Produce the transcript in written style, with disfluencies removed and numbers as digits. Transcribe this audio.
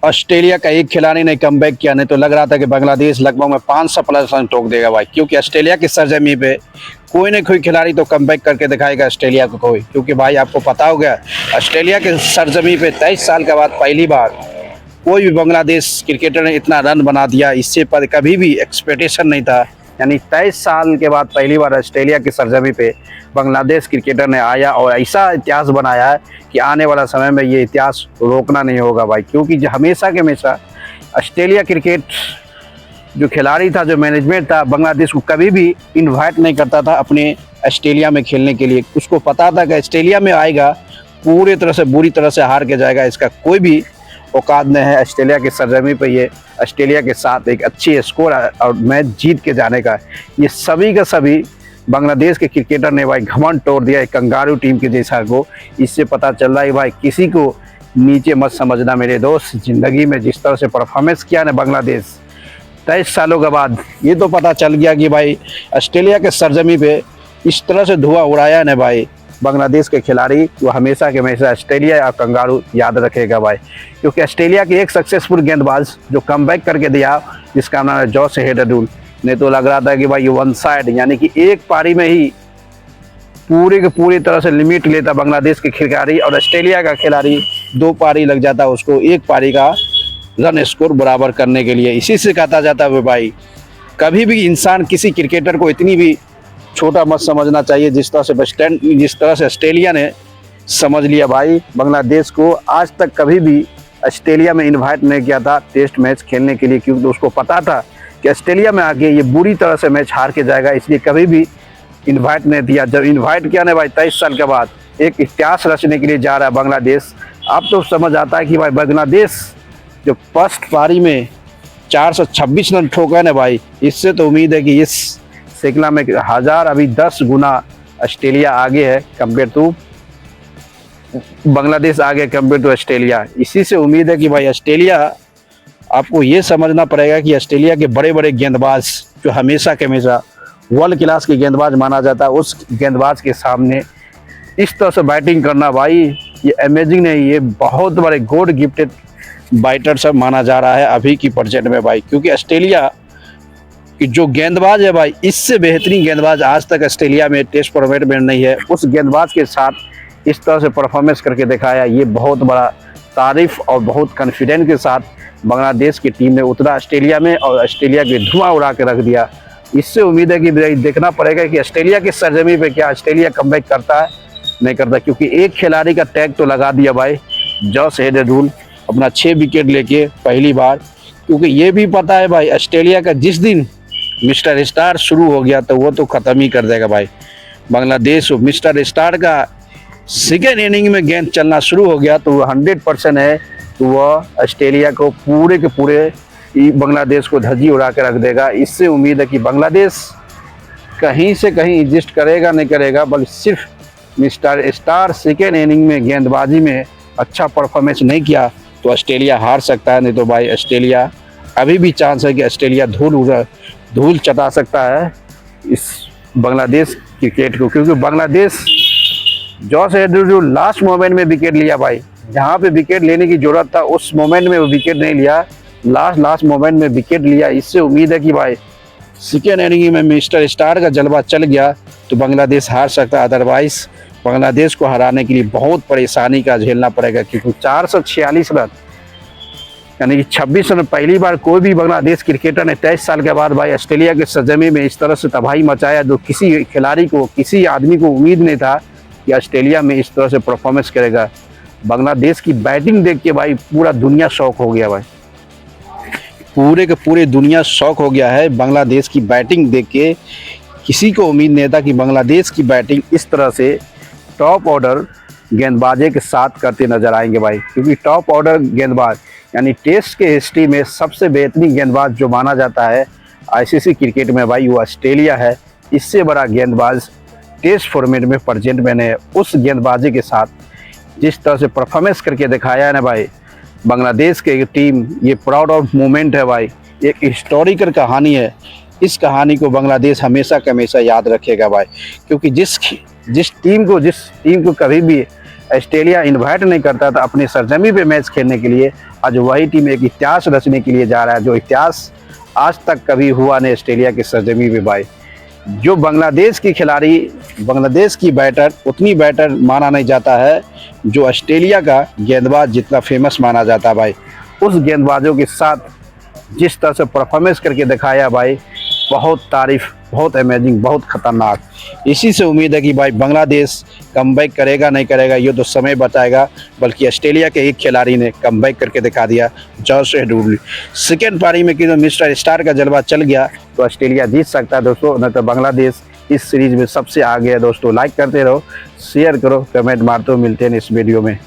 Australia का एक खिलाड़ी ने कमबैक किया, नहीं तो लग रहा था कि बांग्लादेश लगभग में 500 प्लस रन ठोक देगा भाई, क्योंकि ऑस्ट्रेलिया की सरजमी पे कोई न कोई खिलाड़ी तो कमबैक करके दिखाएगा ऑस्ट्रेलिया को कोई। क्योंकि भाई आपको पता हो गया, ऑस्ट्रेलिया के सरजमी पे 23 साल के बाद पहली बार कोई भी बांग्लादेश क्रिकेटर ने इतना रन बना दिया, इससे पर कभी भी एक्सपेक्टेशन नहीं था। यानी 23 साल के बाद पहली बार ऑस्ट्रेलिया की सरजमी पे बांग्लादेश क्रिकेटर ने आया और ऐसा इतिहास बनाया है कि आने वाला समय में ये इतिहास रोकना नहीं होगा भाई। क्योंकि हमेशा के हमेशा ऑस्ट्रेलिया क्रिकेट जो खिलाड़ी था, जो मैनेजमेंट था, बांग्लादेश को कभी भी इन्वाइट नहीं करता था अपने ऑस्ट्रेलिया में खेलने के लिए। उसको पता था कि ऑस्ट्रेलिया में आएगा पूरी तरह से बुरी तरह से हार के जाएगा, इसका कोई भी औकात नहीं है ऑस्ट्रेलिया के सरजमी पे ये ऑस्ट्रेलिया के साथ एक अच्छी स्कोर और मैच जीत के जाने का। ये सभी का सभी बांग्लादेश के क्रिकेटर ने भाई घमंड तोड़ दिया एक कंगारू टीम के जैसा को। इससे पता चल रहा है भाई किसी को नीचे मत समझना मेरे दोस्त। ज़िंदगी में जिस तरह से परफॉर्मेंस किया ना बांग्लादेश 23 सालों के बाद, ये तो पता चल गया कि भाई ऑस्ट्रेलिया के सरजमी पे इस तरह से धुआं उड़ाया ना भाई बांग्लादेश के खिलाड़ी, वो हमेशा के हमेशा ऑस्ट्रेलिया या कंगारू याद रखेगा भाई। क्योंकि ऑस्ट्रेलिया के एक सक्सेसफुल गेंदबाज जो कमबैक करके दिया, जिसका नाम है जॉस हेजलवुड, नहीं तो लग रहा था कि भाई ये वन साइड यानी कि एक पारी में ही पूरी की पूरी तरह से लिमिट लेता बांग्लादेश के खिलाड़ी, और ऑस्ट्रेलिया का खिलाड़ी 2 पारी लग जाता उसको एक पारी का रन स्कोर बराबर करने के लिए। इसी से कहता जाता है भाई कभी भी इंसान किसी क्रिकेटर को इतनी भी छोटा मत समझना चाहिए जिस तरह से ऑस्ट्रेलिया ने समझ लिया भाई बांग्लादेश को। आज तक कभी भी ऑस्ट्रेलिया में इन्वाइट नहीं किया था टेस्ट मैच खेलने के लिए, क्योंकि उसको पता था कि ऑस्ट्रेलिया में आके ये बुरी तरह से मैच हार के जाएगा, इसलिए कभी भी इन्वाइट नहीं दिया। जब इन्वाइट किया ना भाई 23 साल के बाद एक इतिहास रचने के लिए जा रहा है बांग्लादेश। अब तो समझ आता है कि भाई बांग्लादेश जो फर्स्ट पारी में 426 रन ठोका ना भाई, इससे तो उम्मीद है कि इस श्रृंखला में 1000 अभी 10 गुना ऑस्ट्रेलिया आगे है कंपेयर टू बांग्लादेश आगे कंपेयर टू ऑस्ट्रेलिया। इसी से उम्मीद है कि भाई ऑस्ट्रेलिया, आपको ये समझना पड़ेगा कि ऑस्ट्रेलिया के बड़े बड़े गेंदबाज जो हमेशा के हमेशा वर्ल्ड क्लास के गेंदबाज माना जाता है, उस गेंदबाज के सामने इस तरह से बैटिंग करना भाई ये अमेजिंग नहीं, ये बहुत बड़े गॉड गिफ्टेड बैटर सब माना जा रहा है अभी की प्रेजेंट में भाई। क्योंकि ऑस्ट्रेलिया कि जो गेंदबाज है भाई, इससे बेहतरीन गेंदबाज आज तक ऑस्ट्रेलिया में टेस्ट फॉर्मेट में नहीं है। उस गेंदबाज के साथ इस तरह से परफॉर्मेंस करके दिखाया, ये बहुत बड़ा तारीफ और बहुत कॉन्फिडेंस के साथ बांग्लादेश की टीम ने उतरा ऑस्ट्रेलिया में और ऑस्ट्रेलिया के धुआं उड़ा के रख दिया। इससे उम्मीद है कि देखना पड़ेगा कि ऑस्ट्रेलिया की सरजमी पे क्या ऑस्ट्रेलिया कमबैक करता है नहीं करता। क्योंकि एक खिलाड़ी का टैग तो लगा दिया भाई जॉस हेजलवुड अपना 6 विकेट लेके पहली बार। क्योंकि ये भी पता है भाई ऑस्ट्रेलिया का जिस दिन मिस्टर स्टार शुरू हो गया तो वो तो ख़त्म ही कर देगा भाई बांग्लादेश। मिस्टर स्टार का सेकेंड इनिंग में गेंद चलना शुरू हो गया तो वो 100% है तो वह ऑस्ट्रेलिया को पूरे के पूरे बांग्लादेश को धज्जी उड़ा के रख देगा। इससे उम्मीद है कि बांग्लादेश कहीं से कहीं एडजस्ट करेगा नहीं करेगा, बल्कि सिर्फ मिस्टर स्टार सेकेंड इनिंग में गेंदबाजी में अच्छा परफॉर्मेंस नहीं किया तो ऑस्ट्रेलिया हार सकता है। नहीं तो भाई ऑस्ट्रेलिया अभी भी चांस है कि ऑस्ट्रेलिया धूल चटा सकता है इस बांग्लादेश क्रिकेट को। क्योंकि Bangladesh Josh Hazlewood last moment में विकेट लिया भाई, जहाँ पे विकेट लेने की जरूरत था उस मोमेंट में वो विकेट नहीं लिया, लास्ट मोमेंट में विकेट लिया। इससे उम्मीद है कि भाई सेकेंड इनिंग में मिस्टर स्टार का जलवा चल गया तो बांग्लादेश हार सकता है। अदरवाइज बांग्लादेश को हराने के लिए बहुत परेशानी का झेलना पड़ेगा। क्योंकि 446 रन यानी कि 26 रन पहली बार कोई भी बांग्लादेश क्रिकेटर ने 23 साल के बाद भाई ऑस्ट्रेलिया के सरजमी में इस तरह से तबाही मचाया, जो किसी खिलाड़ी को किसी आदमी को उम्मीद नहीं था कि ऑस्ट्रेलिया में इस तरह से परफॉर्मेंस करेगा। बांग्लादेश की बैटिंग देख के भाई पूरा दुनिया शौक हो गया भाई, पूरे के पूरे दुनिया शौक हो गया है बांग्लादेश की बैटिंग देख के। किसी को उम्मीद नहीं था कि बांग्लादेश की बैटिंग इस तरह से टॉप ऑर्डर गेंदबाजी के साथ करते नजर आएंगे भाई। क्योंकि टॉप ऑर्डर गेंदबाज यानी टेस्ट के हिस्ट्री में सबसे बेहतरीन गेंदबाज जो माना जाता है आईसीसी क्रिकेट में भाई वो ऑस्ट्रेलिया है। इससे बड़ा गेंदबाज टेस्ट फॉर्मेट में प्रेजेंट मैंने उस गेंदबाजी के साथ जिस तरह से परफॉर्मेंस करके दिखाया है ना भाई बांग्लादेश के टीम, ये प्राउड ऑफ मोमेंट है भाई, एक हिस्टोरिकल कहानी है। इस कहानी को बांग्लादेश हमेशा का हमेशा याद रखेगा भाई। क्योंकि जिस टीम को कभी भी ऑस्ट्रेलिया इन्वाइट नहीं करता था अपनी सरजमी पे मैच खेलने के लिए, आज वही टीम एक इतिहास रचने के लिए जा रहा है, जो इतिहास आज तक कभी हुआ नहीं ऑस्ट्रेलिया की सरजमी पे भाई। जो बांग्लादेश की खिलाड़ी, बांग्लादेश की बैटर उतनी बैटर माना नहीं जाता है जो ऑस्ट्रेलिया का गेंदबाज जितना फेमस माना जाता है भाई। उस गेंदबाजों के साथ जिस तरह से परफॉर्मेंस करके दिखाया भाई, बहुत तारीफ, बहुत अमेजिंग, बहुत खतरनाक। इसी से उम्मीद है कि भाई बांग्लादेश कमबैक करेगा नहीं करेगा ये तो समय बताएगा, बल्कि ऑस्ट्रेलिया के एक खिलाड़ी ने कमबैक करके दिखा दिया, जॉश हेजलवुड। सेकेंड पारी में कि मिस्टर स्टार का जलवा चल गया तो ऑस्ट्रेलिया जीत सकता है दोस्तों, नहीं तो बांग्लादेश इस सीरीज में सबसे आगे है दोस्तों। लाइक करते रहो, शेयर करो, कमेंट मारते हो। मिलते हैं इस वीडियो में।